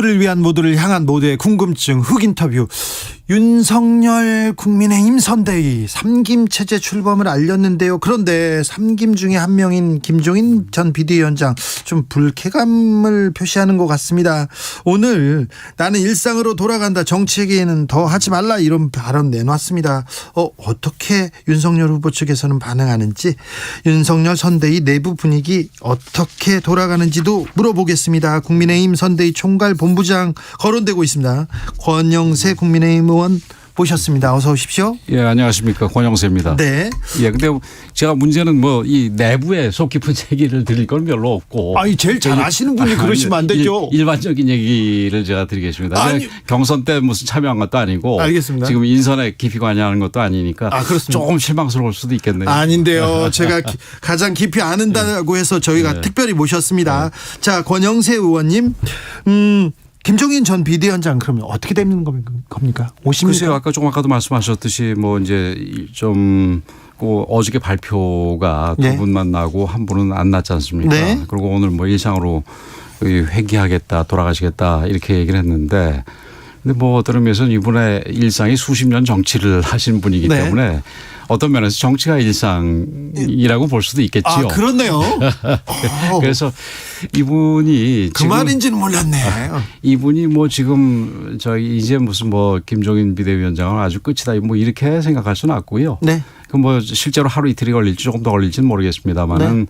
를 위한 모두를 향한 모두의 궁금증 흑 인터뷰. 윤석열 국민의힘 선대위 3김 체제 출범을 알렸는데요. 그런데 3김 중에 한 명인 김종인 전 비대위원장 좀 불쾌감을 표시하는 것 같습니다. 오늘 나는 일상으로 돌아간다, 정치에게는 더 하지 말라, 이런 발언 내놨습니다. 어떻게 윤석열 후보 측에서는 반응하는지, 윤석열 선대위 내부 분위기 어떻게 돌아가는지도 물어보겠습니다. 국민의힘 선대위 총괄 본부장 거론되고 있습니다. 권영세 국민의힘 의원 모셨습니다. 어서 오십시오. 예, 안녕하십니까. 권영세입니다. 네. 예, 근데 제가 문제는 뭐 이 내부에 속 깊은 얘기를 드릴 건 별로 없고. 아니, 제일 잘 아시는 분이 그러시면 안 되죠. 일반적인 얘기를 제가 드리겠습니다. 아니, 경선 때 무슨 참여한 것도 아니고. 알겠습니다. 지금 인선에 깊이 관여하는 것도 아니니까. 그렇습니다. 조금 실망스러울 수도 있겠네요. 아닌데요. 제가 가장 깊이 아는다고 해서 저희가 특별히 모셨습니다. 자, 권영세 의원님. 김종인 전 비대위원장 그러면 어떻게 되는 겁니까? 오십니까? 글쎄요, 아까도 말씀하셨듯이 뭐 이제 좀 어저께 발표가 두 분만 나고 한 분은 안 났지 않습니까? 네. 그리고 오늘 뭐 일상으로 회귀하겠다, 돌아가시겠다 이렇게 얘기를 했는데, 근데 뭐 어떤 의미에서는 이분의 일상이 수십 년 정치를 하신 분이기 때문에 어떤 면에서 정치가 일상이라고 볼 수도 있겠지요. 그렇네요. 그래서 이분이 그 말인지는 몰랐네. 이분이 뭐 지금 저희 이제 무슨 뭐 김종인 비대위원장은 아주 끝이다 뭐 이렇게 생각할 수는 없고요. 네. 그 뭐 실제로 하루 이틀이 걸릴지 조금 더 걸릴지는 모르겠습니다만은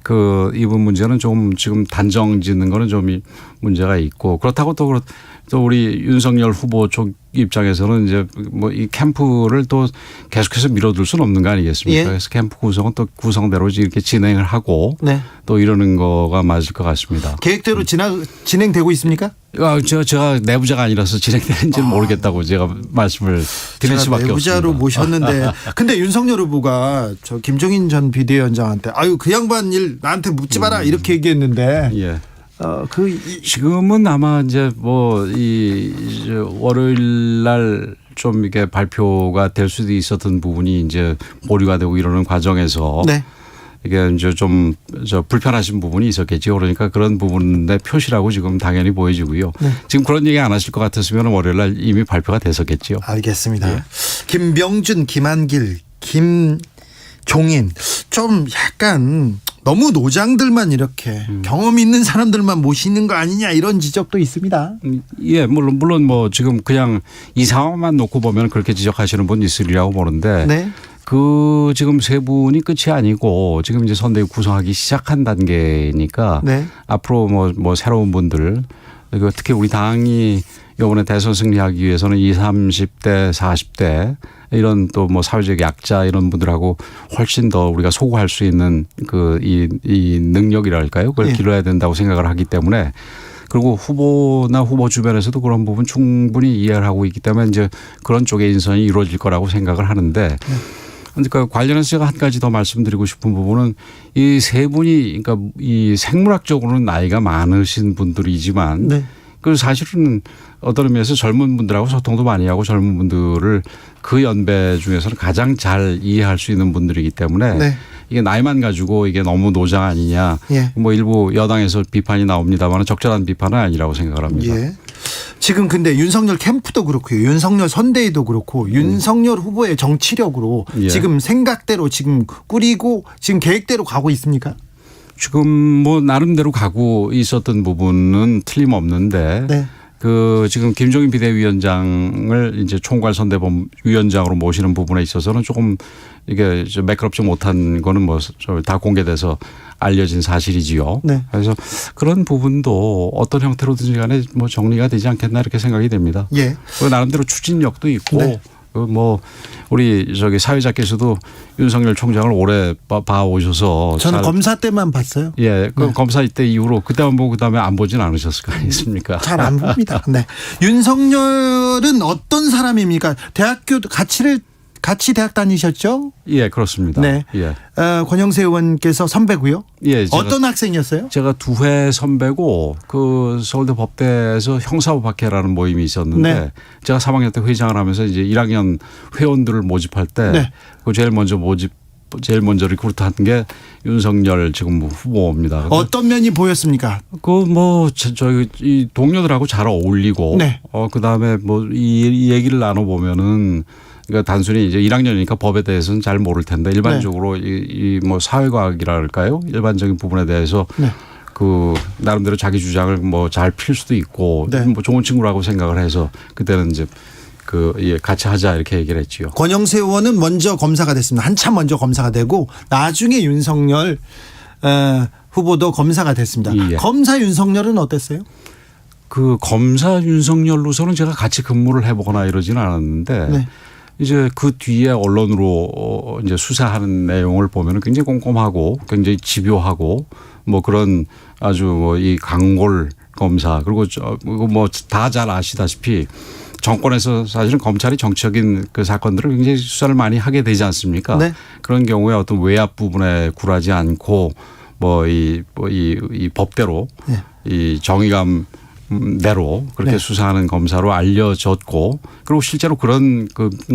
그 이분 문제는 좀 지금 단정 짓는 거는 좀 문제가 있고, 그렇다고 또 우리 윤석열 후보 쪽 입장에서는 이제 뭐 이 캠프를 또 계속해서 밀어둘 수는 없는 거 아니겠습니까? 예. 그래서 캠프 구성은 또 구성대로 이렇게 진행을 하고 또 이러는 거가 맞을 것 같습니다. 계획대로 진행되고 있습니까? 제가 내부자가 아니라서 진행되는지는 모르겠다고 제가 말씀을 드릴 수밖에 없습니다. 내부자로 모셨는데 근데 윤석열 후보가 저 김종인 전 비대위원장한테 그 양반 일 나한테 묻지 마라 이렇게 얘기했는데 예. 지금은 아마 이제 뭐 월요일 날 좀 이게 발표가 될 수도 있었던 부분이 이제 보류가 되고 이러는 과정에서 이게 이제 좀 불편하신 부분이 있었겠죠. 그러니까 그런 부분의 표시라고 지금 당연히 보여지고요. 지금 그런 얘기 안 하실 것 같았으면 월요일 날 이미 발표가 됐었겠죠. 알겠습니다. 예. 김병준, 김한길, 김종인 좀 약간 너무 노장들만 이렇게 경험 있는 사람들만 모시는 거 아니냐, 이런 지적도 있습니다. 예, 물론 뭐 지금 그냥 이 상황만 놓고 보면 그렇게 지적하시는 분 있으리라고 보는데 그 지금 세 분이 끝이 아니고 지금 이제 선대위 구성하기 시작한 단계니까 앞으로 뭐 새로운 분들, 특히 우리 당이 이번에 대선 승리하기 위해서는 20, 30대, 40대 이런 또 뭐 사회적 약자 이런 분들하고 훨씬 더 우리가 소구할 수 있는 이 능력이랄까요? 그걸 길러야 된다고 생각을 하기 때문에, 그리고 후보나 후보 주변에서도 그런 부분 충분히 이해를 하고 있기 때문에 이제 그런 쪽의 인선이 이루어질 거라고 생각을 하는데, 그러니까 관련해서 제가 한 가지 더 말씀드리고 싶은 부분은 이 세 분이 그러니까 이 생물학적으로는 나이가 많으신 분들이지만 그 사실은 어떤 의미에서 젊은 분들하고 소통도 많이 하고 젊은 분들을 그 연배 중에서는 가장 잘 이해할 수 있는 분들이기 때문에 이게 나이만 가지고 이게 너무 노장 아니냐, 뭐 일부 여당에서 비판이 나옵니다만 적절한 비판은 아니라고 생각을 합니다. 지금 근데 윤석열 캠프도 그렇고요, 윤석열 선대위도 그렇고 윤석열 후보의 정치력으로 지금 생각대로 지금 꾸리고 지금 계획대로 가고 있습니까? 지금 뭐 나름대로 가고 있었던 부분은 틀림없는데 그 지금 김종인 비대위원장을 이제 총괄 선대위원장으로 모시는 부분에 있어서는 조금 이게 매끄럽지 못한 거는 뭐 다 공개돼서 알려진 사실이지요. 그래서 그런 부분도 어떤 형태로든지 간에 뭐 정리가 되지 않겠나 이렇게 생각이 됩니다. 그 나름대로 추진력도 있고 뭐 우리 사회자께서도 윤석열 총장을 오래 봐오셔서 저는 검사 때만 봤어요. 그 검사 때 이후로 그때만 보고 그다음에 안 보진 않으셨을 거 아니겠습니까? 잘 안 봅니다. 윤석열은 어떤 사람입니까? 대학교 같이 대학 다니셨죠? 예, 그렇습니다. 권영세 의원께서 선배고요. 어떤 학생이었어요? 제가 2회 선배고 그 서울대 법대에서 형사법학회라는 모임이 있었는데 제가 3학년 때 회장을 하면서 이제 1학년 회원들을 모집할 때 그 제일 먼저 제일 먼저 리크루트한 게 윤석열 지금 후보입니다. 어떤 면이 보였습니까? 저희 이 동료들하고 잘 어울리고 네. 그다음에 이 얘기를 나눠 보면은 그러니까 단순히 이제 1학년이니까 법에 대해서는 잘 모를 텐데 일반적으로 이 사회과학이랄까요? 일반적인 부분에 대해서 네. 나름대로 자기 주장을 잘 필 수도 있고 네. 좋은 친구라고 생각을 해서 그때는 이제 같이 하자 이렇게 얘기를 했지요. 권영세 의원은 먼저 검사가 됐습니다. 한참 먼저 검사가 되고 나중에 윤석열 후보도 검사가 됐습니다. 예. 검사 윤석열은 어땠어요? 검사 윤석열로서는 제가 같이 근무를 해보거나 이러지는 않았는데 네. 이제 그 뒤에 언론으로 이제 수사하는 내용을 보면 굉장히 꼼꼼하고 굉장히 집요하고 그런 아주 이 강골 검사 그리고 다 잘 아시다시피 정권에서 사실은 검찰이 정치적인 그 사건들을 굉장히 수사를 많이 하게 되지 않습니까? 네. 그런 경우에 어떤 외압 부분에 굴하지 않고 이 법대로 네. 이 정의감대로 그렇게 네. 수사하는 검사로 알려졌고 그리고 실제로 그런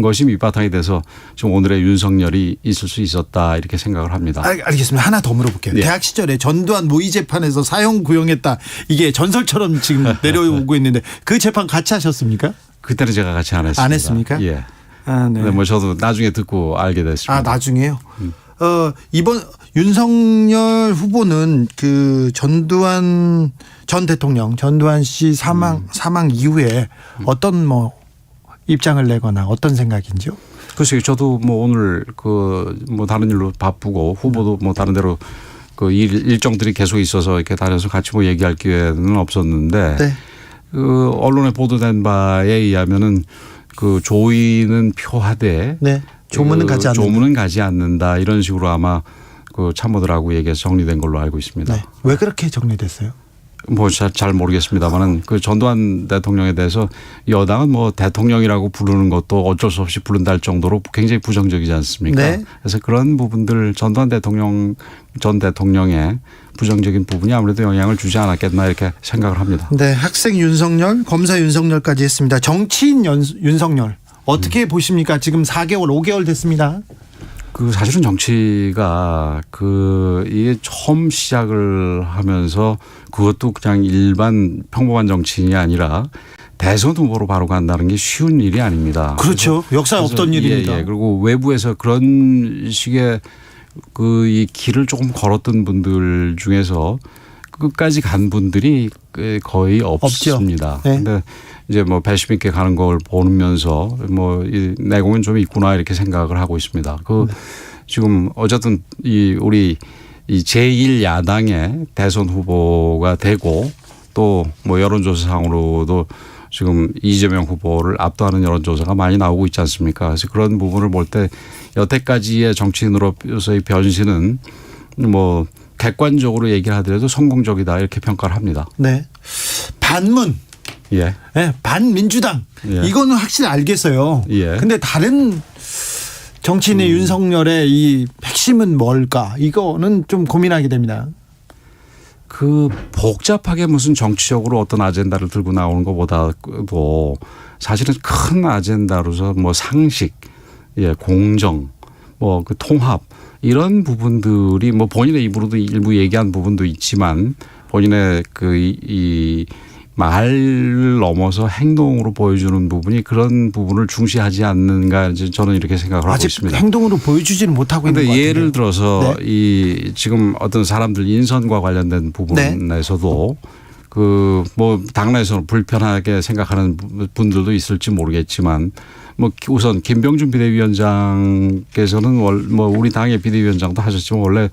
것이 밑바탕이 돼서 지금 오늘의 윤석열이 있을 수 있었다 이렇게 생각을 합니다. 알겠습니다. 하나 더 물어볼게요. 네. 대학 시절에 전두환 모의 재판에서 사형 구형했다. 이게 전설처럼 지금 내려오고 있는데 그 재판 같이 하셨습니까? 그때는 제가 같이 안 했습니다. 안 했습니까? 예. 네. 근데 저도 나중에 듣고 알게 됐습니다. 나중에요. 이번 윤석열 후보는 그 전두환 전 대통령 전두환 씨 사망 이후에 어떤 입장을 내거나 어떤 생각인지요? 글쎄요, 저도 오늘 다른 일로 바쁘고 후보도 다른 데로 일정들이 계속 있어서 이렇게 다녀서 같이 얘기할 기회는 없었는데 네. 언론에 보도된 바에 의하면은 조의는 표하되 네. 조문은 가지 않는다. 조문은 가지 않는다 이런 식으로 아마 참모들하고 얘기해서 정리된 걸로 알고 있습니다. 네. 왜 그렇게 정리됐어요? 잘 모르겠습니다만은 전두환 대통령에 대해서 여당은 대통령이라고 부르는 것도 어쩔 수 없이 부른다 할 정도로 굉장히 부정적이지 않습니까? 네. 그래서 그런 부분들 전두환 전 대통령의 부정적인 부분이 아무래도 영향을 주지 않았겠나 이렇게 생각을 합니다. 네. 학생 윤석열, 검사 윤석열까지 했습니다. 정치인 윤석열 어떻게 보십니까? 지금 4개월, 5개월 됐습니다. 사실은 정치가 이게 처음 시작을 하면서 그것도 그냥 일반 평범한 정치인이 아니라 대선 후보로 바로 간다는 게 쉬운 일이 아닙니다. 그렇죠. 역사에 없던 일입니다. 예. 그리고 외부에서 그런 식의 이 길을 조금 걸었던 분들 중에서 끝까지 간 분들이 거의 없습니다. 그런데 네. 이제 배심 있게 가는 걸 보면서 이 내공은 좀 있구나 이렇게 생각을 하고 있습니다. 지금 어쨌든 우리 제1야당의 대선 후보가 되고 또 여론조사상으로도 지금 이재명 후보를 압도하는 여론조사가 많이 나오고 있지 않습니까? 그래서 그런 부분을 볼 때 여태까지의 정치인으로서의 변신은 객관적으로 얘기를 하더라도 성공적이다 이렇게 평가를 합니다. 네. 반문. 예. 네, 반민주당. 예. 이거는 확실히 알겠어요. 예. 근데 다른 정치인의 윤석열의 이 핵심은 뭘까? 이거는 좀 고민하게 됩니다. 복잡하게 무슨 정치적으로 어떤 아젠다를 들고 나오는 것보다도 사실은 큰 아젠다로서 상식, 공정, 통합 이런 부분들이 본인의 입으로도 일부 얘기한 부분도 있지만 본인의 이 말을 넘어서 행동으로 보여주는 부분이 그런 부분을 중시하지 않는가 저는 이렇게 생각을 하고 있습니다. 아직 행동으로 보여주지는 못하고 있는 것 같아요. 예를 들어서 네. 지금 어떤 사람들 인선과 관련된 부분에서도 당내에서는 불편하게 생각하는 분들도 있을지 모르겠지만 우선 김병준 비대위원장께서는 우리 당의 비대위원장도 하셨지만 원래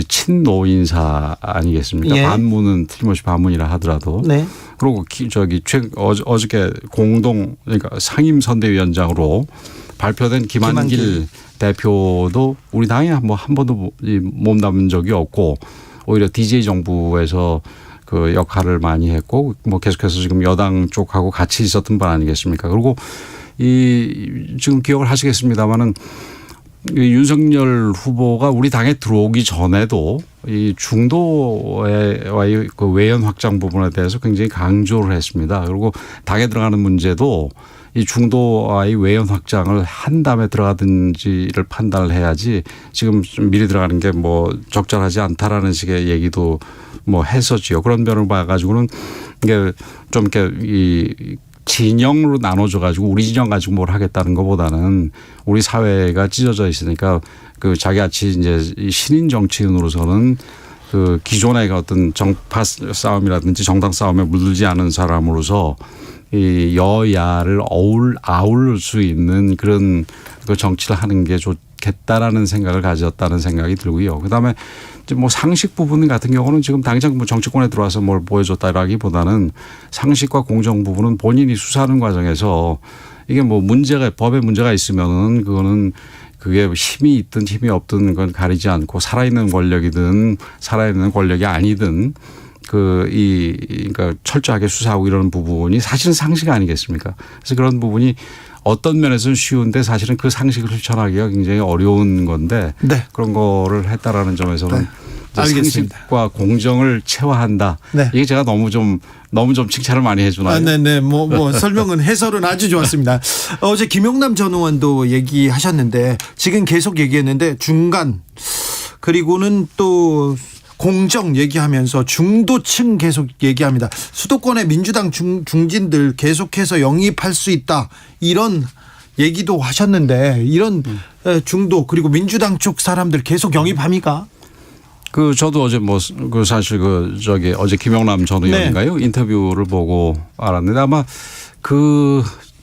친노인사 아니겠습니까? 예. 반문은 틀림없이 반문이라 하더라도. 네. 그리고 어저께 그러니까 상임 선대위원장으로 발표된 김한길 대표도 우리 당에 한 번도 몸담은 적이 없고 오히려 DJ 정부에서 역할을 많이 했고 계속해서 지금 여당 쪽하고 같이 있었던 분 아니겠습니까? 그리고 지금 기억을 하시겠습니다마는 윤석열 후보가 우리 당에 들어오기 전에도 이 중도와의 외연 확장 부분에 대해서 굉장히 강조를 했습니다. 그리고 당에 들어가는 문제도 이 중도와의 외연 확장을 한 다음에 들어가든지를 판단을 해야지 지금 좀 미리 들어가는 게 뭐 적절하지 않다라는 식의 얘기도 뭐 했었지요. 그런 면을 봐가지고는 이게 좀 이렇게 이 진영으로 나눠져 가지고 우리 진영 가지고 뭘 하겠다는 것보다는 우리 사회가 찢어져 있으니까 그 자기같이 이제 신인 정치인으로서는 그 기존의 어떤 정파 싸움이라든지 정당 싸움에 물들지 않은 사람으로서 이 여야를 아울 수 있는 그런 그 정치를 하는 게 좋겠다라는 생각을 가졌다는 생각이 들고요. 그다음에 이제 뭐 상식 부분 같은 경우는 지금 당장 뭐 정치권에 들어와서 뭘 보여줬다라기보다는 상식과 공정 부분은 본인이 수사하는 과정에서 이게 뭐 법에 문제가 있으면은 그거는 그게 힘이 있든 힘이 없든 그건 가리지 않고 살아있는 권력이든 살아있는 권력이 아니든 그러니까 철저하게 수사하고 이러는 부분이 사실은 상식 아니겠습니까? 그래서 그런 부분이 어떤 면에서는 쉬운데 사실은 그 상식을 실천하기가 굉장히 어려운 건데 네. 그런 거를 했다라는 점에서는 네. 알겠습니다. 상식과 공정을 체화한다. 네. 이게 제가 너무 좀 칭찬을 많이 해주나요? 네네. 뭐 설명은 해설은 아주 좋았습니다. 어제 김용남 전 의원도 얘기하셨는데 지금 계속 얘기했는데 중간 그리고는 또 공정 얘기하면서 중도층 계속 얘기합니다. 수도권의 민주당 중진들 계속해서 영입할 수 있다 이런 얘기도 하셨는데 이런 중도 그리고 민주당 쪽 사람들 계속 영입합니까? 그 저도 어제 사실 어제 김영남 전 의원인가요? 네. 인터뷰를 보고 알았는데 아마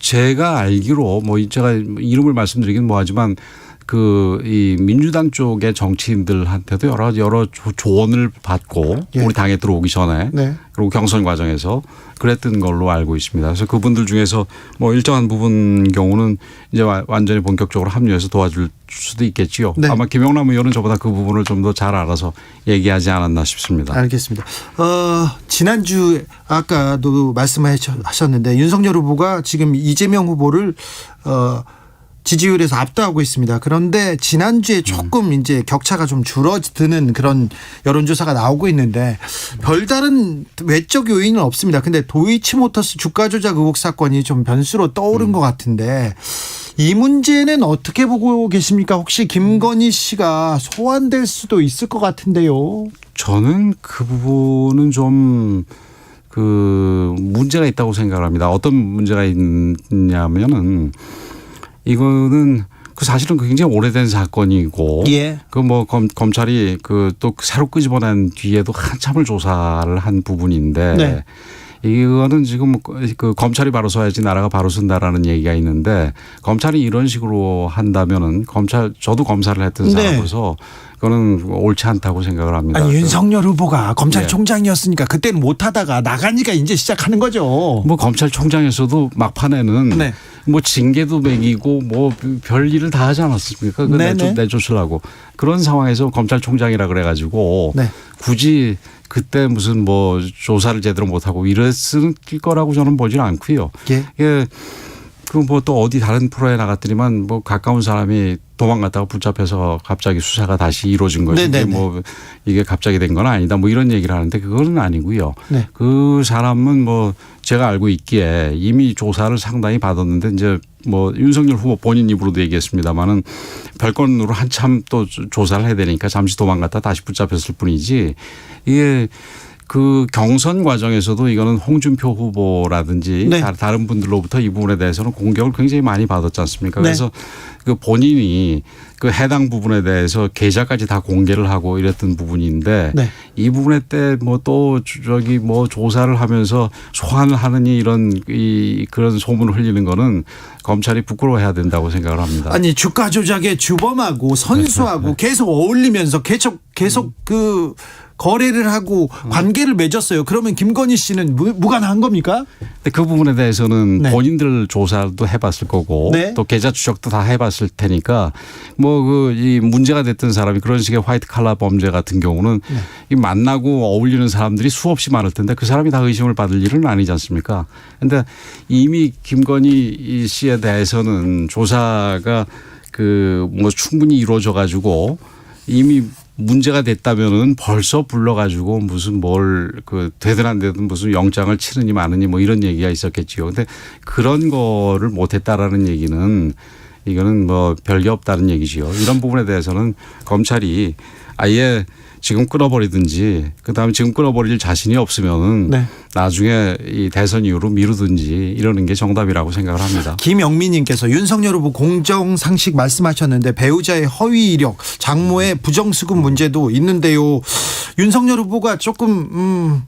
제가 알기로 제가 이름을 말씀드리긴 뭐하지만 이 민주당 쪽의 정치인들한테도 여러 조언을 받고 예. 우리 당에 들어오기 전에 네. 그리고 경선 과정에서 그랬던 걸로 알고 있습니다. 그래서 그분들 중에서 일정한 부분 경우는 이제 완전히 본격적으로 합류해서 도와줄 수도 있겠지요. 네. 아마 김영남 의원은 저보다 그 부분을 좀 더 잘 알아서 얘기하지 않았나 싶습니다. 알겠습니다. 지난주 아까도 말씀하셨는데 윤석열 후보가 지금 이재명 후보를 지지율에서 압도하고 있습니다. 그런데 지난주에 조금 이제 격차가 좀 줄어드는 그런 여론조사가 나오고 있는데 별다른 외적 요인은 없습니다. 근데 도이치모터스 주가 조작 의혹 사건이 좀 변수로 떠오른 것 같은데 이 문제는 어떻게 보고 계십니까? 혹시 김건희 씨가 소환될 수도 있을 것 같은데요. 저는 그 부분은 좀 문제가 있다고 생각을 합니다. 어떤 문제가 있냐면은 이거는 사실은 굉장히 오래된 사건이고, 예. 검찰이 또 새로 끄집어낸 뒤에도 한참을 조사를 한 부분인데, 네. 이거는 지금 검찰이 바로 서야지 나라가 바로 선다라는 얘기가 있는데, 검찰이 이런 식으로 한다면은 저도 검사를 했던 사람으로서 그거는 옳지 않다고 생각을 합니다. 아니 윤석열 후보가 검찰총장이었으니까 그때는 못하다가 나가니까 이제 시작하는 거죠. 검찰총장에서도 막판에는 네. 징계도 매기고 별 일을 다 하지 않았습니까? 내쫓으려고. 그런 상황에서 검찰총장이라 그래가지고 네. 굳이 그때 무슨 조사를 제대로 못하고 이랬을 거라고 저는 보지는 않고요. 예. 또 어디 다른 프로에 나갔더니만 가까운 사람이 도망갔다가 붙잡혀서 갑자기 수사가 다시 이루어진 것이 이게 갑자기 된 건 아니다 이런 얘기를 하는데 그거는 아니고요. 네. 그 사람은 제가 알고 있기에 이미 조사를 상당히 받았는데 이제 윤석열 후보 본인 입으로도 얘기했습니다마는 별건으로 한참 또 조사를 해야 되니까 잠시 도망갔다 다시 붙잡혔을 뿐이지 이게 경선 과정에서도 이거는 홍준표 후보라든지 네. 다른 분들로부터 이 부분에 대해서는 공격을 굉장히 많이 받았지 않습니까? 네. 그래서 본인이 해당 부분에 대해서 계좌까지 다 공개를 하고 이랬던 부분인데 네. 이 부분에 때 또 조사를 하면서 소환을 하느니 그런 소문을 흘리는 거는 검찰이 부끄러워해야 된다고 생각을 합니다. 아니 주가 조작의 주범하고 선수하고 계속 어울리면서 계속 거래를 하고 관계를 맺었어요. 그러면 김건희 씨는 무관한 겁니까? 그 부분에 대해서는 네. 본인들 조사도 해봤을 거고 네. 또 계좌 추적도 다 해봤을 테니까 이 문제가 됐던 사람이 그런 식의 화이트 칼라 범죄 같은 경우는 이 만나고 어울리는 사람들이 수없이 많을 텐데 그 사람이 다 의심을 받을 일은 아니지 않습니까? 그런데 이미 김건희 씨에 대해서는 조사가 충분히 이루어져 가지고 이미 문제가 됐다면은 벌써 불러가지고 무슨 뭘 그 되든 안 되든 무슨 영장을 치느니 마느니 뭐 이런 얘기가 있었겠지요. 근데 그런 거를 못했다라는 얘기는 이거는 뭐 별게 없다는 얘기지요. 이런 부분에 대해서는 검찰이 아예 지금 끊어버리든지 그다음에 지금 끊어버릴 자신이 없으면은 네. 나중에 이 대선 이후로 미루든지 이러는 게 정답이라고 생각을 합니다. 김영민님께서 윤석열 후보 공정상식 말씀하셨는데 배우자의 허위 이력, 장모의 부정수급 문제도 있는데요. 윤석열 후보가 조금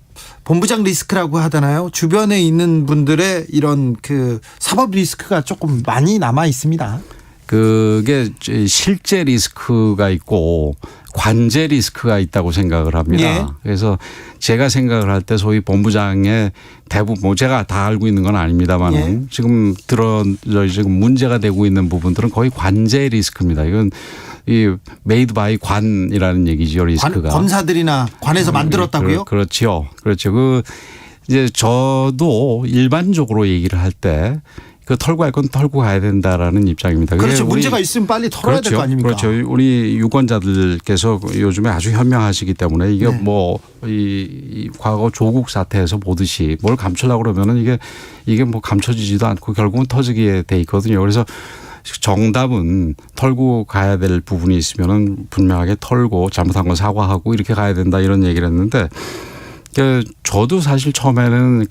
본부장 리스크라고 하잖아요. 주변에 있는 분들의 이런 그 사법 리스크가 조금 많이 남아 있습니다. 그게 실제 리스크가 있고 관제 리스크가 있다고 생각을 합니다. 예. 그래서 제가 생각을 할 때 소위 본부장의 대부분 뭐 제가 다 알고 있는 건 아닙니다만 예. 지금 지금 문제가 되고 있는 부분들은 거의 관제 리스크입니다. 이건 이 메이드 바이 관이라는 얘기죠, 리스크가. 검사들이나 관에서 만들었다고요? 그렇죠. 그렇죠. 그 이제 저도 일반적으로 얘기를 할 때 그 털고 할 건 털고 가야 된다라는 입장입니다. 그렇죠. 문제가 있으면 빨리 털어야 그렇죠. 될 거 아닙니까? 그렇죠. 우리 유권자들께서 요즘에 아주 현명하시기 때문에 이게 네. 뭐 이 과거 조국 사태에서 보듯이 뭘 감추려고 그러면은 이게 뭐 감춰지지도 않고 결국은 터지게 돼 있거든요. 그래서 정답은 털고 가야 될 부분이 있으면은 분명하게 털고 잘못한 건 사과하고 이렇게 가야 된다 이런 얘기를 했는데 저도 사실 처음에는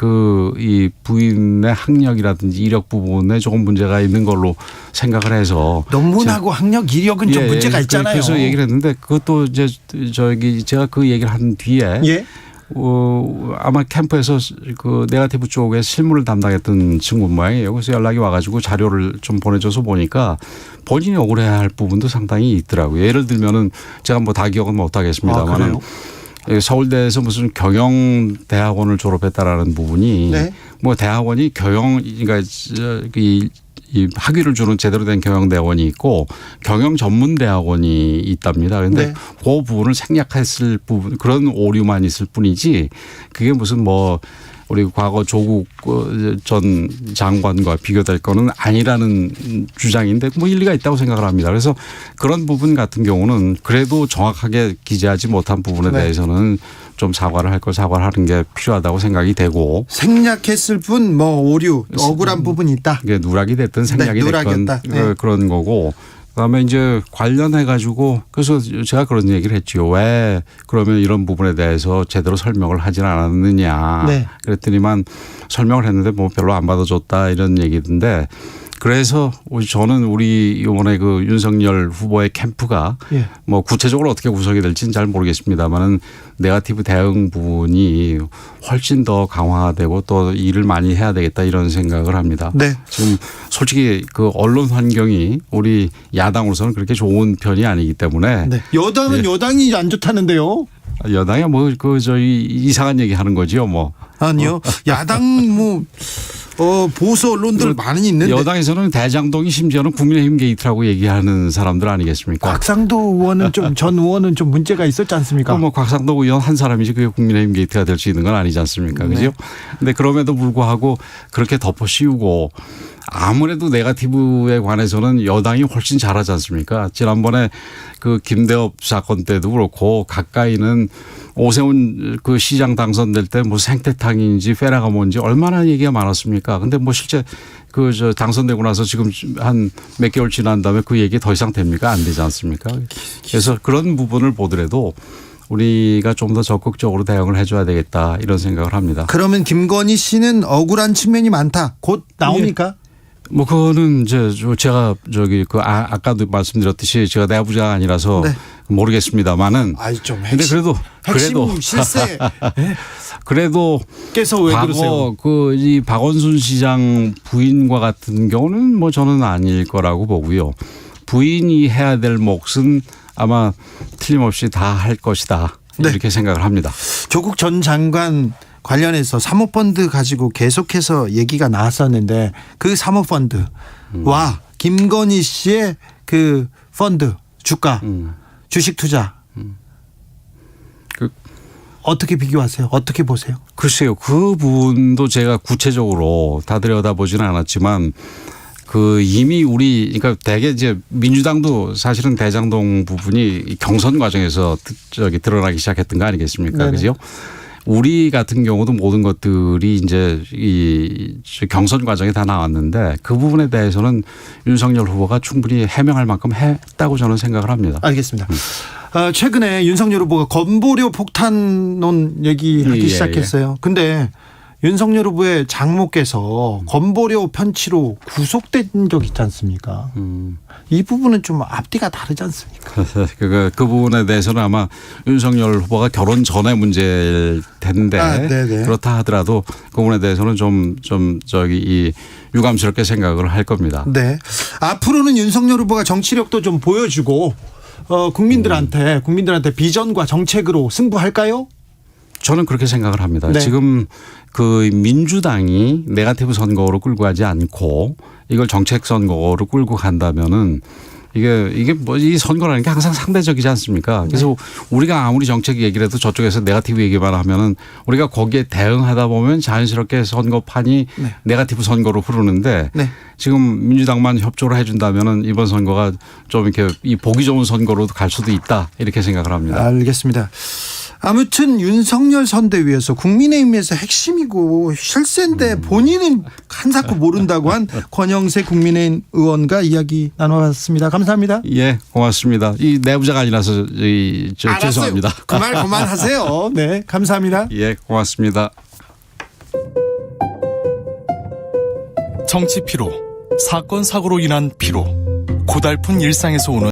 이 부인의 학력이라든지 이력 부분에 조금 문제가 있는 걸로 생각을 해서 논문하고 학력 이력은 좀 문제가 있잖아요. 그래서 얘기를 했는데 그것도 이제 제가 그 얘기를 한 뒤에 예. 아마 캠프에서 그 네거티브 쪽에 실무를 담당했던 친구 모양이에요. 그래서 연락이 와가지고 자료를 좀 보내줘서 보니까 본인이 억울해할 부분도 상당히 있더라고요. 예를 들면은 제가 뭐 다 기억은 못 하겠습니다만. 서울대에서 무슨 경영대학원을 졸업했다라는 부분이 네. 뭐 대학원이 그러니까 이 학위를 주는 제대로 된 경영대학원이 있고 경영 전문대학원이 있답니다. 그런데 네. 그 부분을 생략했을 부분 그런 오류만 있을 뿐이지 그게 무슨 뭐 우리 과거 조국 전 장관과 비교될 거는 아니라는 주장인데 뭐 일리가 있다고 생각을 합니다. 그래서 그런 부분 같은 경우는 그래도 정확하게 기재하지 못한 부분에 네. 대해서는 좀 사과를 할 걸 사과를 하는 게 필요하다고 생각이 되고 생략했을 뿐 뭐 오류 억울한 부분이 있다. 이게 누락이 됐든 생략이 됐든 네. 그런 거고 그다음에 이제 관련해 가지고 그래서 제가 그런 얘기를 했죠. 왜 그러면 이런 부분에 대해서 제대로 설명을 하진 않았느냐. 네. 그랬더니만 설명을 했는데 뭐 별로 안 받아줬다 이런 얘기던데 그래서 저는 우리 이번에 그 윤석열 후보의 캠프가 예. 뭐 구체적으로 어떻게 구성이 될지는 잘 모르겠습니다만은 네거티브 대응 부분이 훨씬 더 강화되고 또 일을 많이 해야 되겠다 이런 생각을 합니다. 네. 지금 솔직히 그 언론 환경이 우리 야당으로서는 그렇게 좋은 편이 아니기 때문에 네. 여당은 여당이 안 좋다는데요. 여당이 뭐 저희 이상한 얘기 하는 거죠 뭐. 아니요. 야당 뭐 보수 언론들 많이 있는데 여당에서는 대장동이 심지어는 국민의힘 게이트라고 얘기하는 사람들 아니겠습니까? 곽상도 의원은 좀 전 의원은 좀 문제가 있었지 않습니까? 뭐 곽상도 의원 한 사람이지 그게 국민의힘 게이트가 될 수 있는 건 아니지 않습니까? 네. 그죠? 근데 그럼에도 불구하고 그렇게 덮어 씌우고 아무래도 네거티브에 관해서는 여당이 훨씬 잘하지 않습니까? 지난번에 그 김대엽 사건 때도 그렇고 가까이는 오세훈 그 시장 당선될 때 뭐 생태탕인지 페라가 뭔지 얼마나 얘기가 많았습니까? 근데 뭐 실제 당선되고 나서 지금 한 몇 개월 지난 다음에 그 얘기 더 이상 됩니까? 안 되지 않습니까? 그래서 그런 부분을 보더라도 우리가 좀 더 적극적으로 대응을 해줘야 되겠다 이런 생각을 합니다. 그러면 김건희 씨는 억울한 측면이 많다. 곧 나옵니까? 뭐 그거는 이제 제가 아까도 말씀드렸듯이 제가 내부자가 아니라서 네. 모르겠습니다만은. 좀 근데 그래도 실세. 그래도 께서 왜 그러세요? 이 박원순 시장 부인과 같은 경우는 뭐 저는 아닐 거라고 보고요. 부인이 해야 될 몫은 아마 틀림없이 다 할 것이다. 네. 이렇게 생각을 합니다. 조국 전 장관 관련해서 사모펀드 가지고 계속해서 얘기가 나왔었는데 그 사모펀드와 김건희 씨의 그 펀드 주가 주식 투자 어떻게 비교하세요? 어떻게 보세요? 글쎄요. 그 부분도 제가 구체적으로 다 들여다보지는 않았지만 그 이미 그러니까 대개 이제 민주당도 사실은 대장동 부분이 경선 과정에서 드러나기 시작했던 거 아니겠습니까? 그죠? 우리 같은 경우도 모든 것들이 이제 이 경선 과정에 다 나왔는데 그 부분에 대해서는 윤석열 후보가 충분히 해명할 만큼 했다고 저는 생각을 합니다. 알겠습니다. 최근에 윤석열 후보가 건보료 폭탄론 얘기하기 시작했어요. 근데 윤석열 후보의 장모께서 건보료 편취로 구속된 적 있지 않습니까? 이 부분은 좀 앞뒤가 다르지 않습니까? 그 부분에 대해서는 아마 윤석열 후보가 결혼 전의 문제일 텐데 그렇다 하더라도 그 부분에 대해서는 좀 유감스럽게 생각을 할 겁니다. 네. 앞으로는 윤석열 후보가 정치력도 좀 보여주고 국민들한테 비전과 정책으로 승부할까요? 저는 그렇게 생각을 합니다. 네. 지금 그 민주당이 네거티브 선거로 끌고 가지 않고 이걸 정책 선거로 끌고 간다면은 이게 뭐 이 선거라는 게 항상 상대적이지 않습니까? 그래서 우리가 아무리 정책 얘기를 해도 저쪽에서 네거티브 얘기만 하면은 우리가 거기에 대응하다 보면 자연스럽게 선거판이 네거티브 선거로 흐르는데 지금 민주당만 협조를 해준다면은 이번 선거가 좀 이렇게 이 보기 좋은 선거로 갈 수도 있다 이렇게 생각을 합니다. 알겠습니다. 아무튼 윤석열 선대위에서 국민의힘에서 핵심이고 실세인데 본인은 한사코 모른다고 한 권영세 국민의힘 의원과 이야기 나눠봤습니다. 감사합니다. 예, 고맙습니다. 이 내부자가 아니라서 죄송합니다. 그 말 그만하세요. 네, 감사합니다. 예, 고맙습니다. 정치 피로, 사건 사고로 인한 피로, 고달픈 일상에서 오는